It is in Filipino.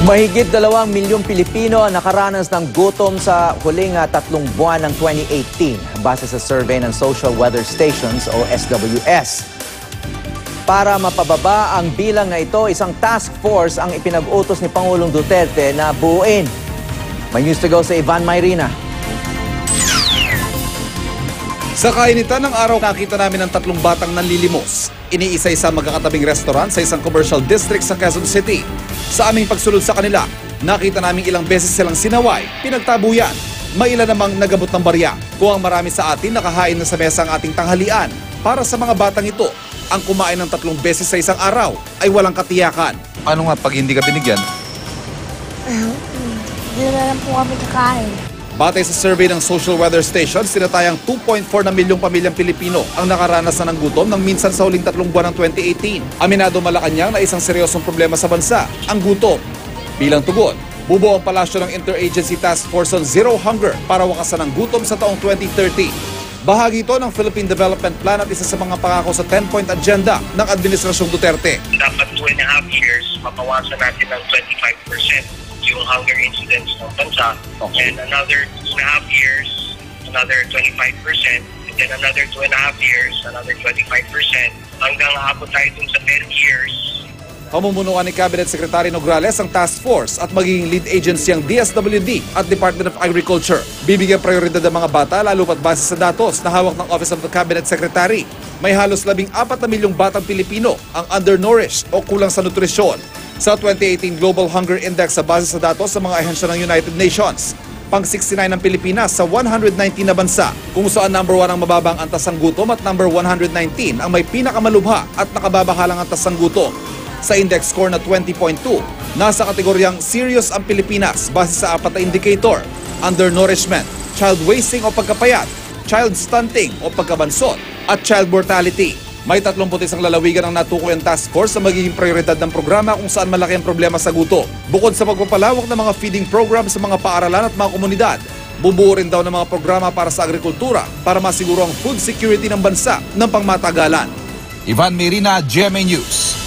Mahigit 2 milyong Pilipino ang nakaranas ng gutom sa huling 3 buwan ng 2018 base sa survey ng Social Weather Stations o SWS. Para mapababa ang bilang na ito, isang task force ang ipinag-utos ni Pangulong Duterte na buuin. May news to go sa Ivan Mayrina. Sa kainitan ng araw, nakita namin ang 3 batang nanlilimos. Iniisa-isa magkakatabing restaurant sa isang commercial district sa Quezon City. Sa aming pagsulod sa kanila, nakita namin ilang beses silang sinaway, pinagtabuyan. May ilan namang nagabot ng barya. Kung ang marami sa atin nakahain na sa mesa ang ating tanghalian, para sa mga batang ito, ang kumain ng 3 beses sa isang araw ay walang katiyakan. Ano nga pag hindi ka binigyan? Hindi na lang po kami kakain. Batay sa survey ng Social Weather Station, sinatayang 2.4 na milyong pamilyang Pilipino ang nakaranas na ng gutom ng minsan sa huling 3 buwan ng 2018. Aminado Malacanang na isang seryosong problema sa bansa, ang gutom. Bilang tugon, bubuo ang palasyo ng Interagency Task Force on Zero Hunger para wakasan ang gutom sa taong 2030. Bahagi ito ng Philippine Development Plan at isa sa mga pangako sa 10-point agenda ng Administrasyong Duterte. Dapat 2.5 years, mapawasan natin ng 25% yung hunger incidence ng bansa. Okay. And another 2.5 years, another 25%. And then another 2.5 years, another 25%. Hanggang aabot tayo dun sa 10 years. Pamumunuan ni Cabinet Secretary Nograles ang task force at magiging lead agency ang DSWD at Department of Agriculture. Bibigyan prioridad ang mga bata lalo pat base sa datos na hawak ng Office of the Cabinet Secretary. May halos 14 na milyong batang Pilipino ang undernourished o kulang sa nutrisyon. Sa 2018 Global Hunger Index sa base sa datos sa mga ahensya ng United Nations, pang-69 ng Pilipinas sa 119 na bansa, kung saan number 1 ang mababang antas ng gutom at number 119 ang may pinakamalubha at nakababahalang antas ng gutom. Sa index score na 20.2, nasa kategoryang serious ang Pilipinas base sa 4 na indicator: undernourishment, child wasting o pagkapayat, child stunting o pagkabansot, at child mortality. May 31 lalawigan ang natukoy ang task force sa magiging prioridad ng programa kung saan malaki ang problema sa gutom. Bukod sa pagpapalawak ng mga feeding program sa mga paaralan at mga komunidad, bubuo rin daw ng mga programa para sa agrikultura para masiguro ang food security ng bansa ng pangmatagalan. Ivan Mayrina, GMA News.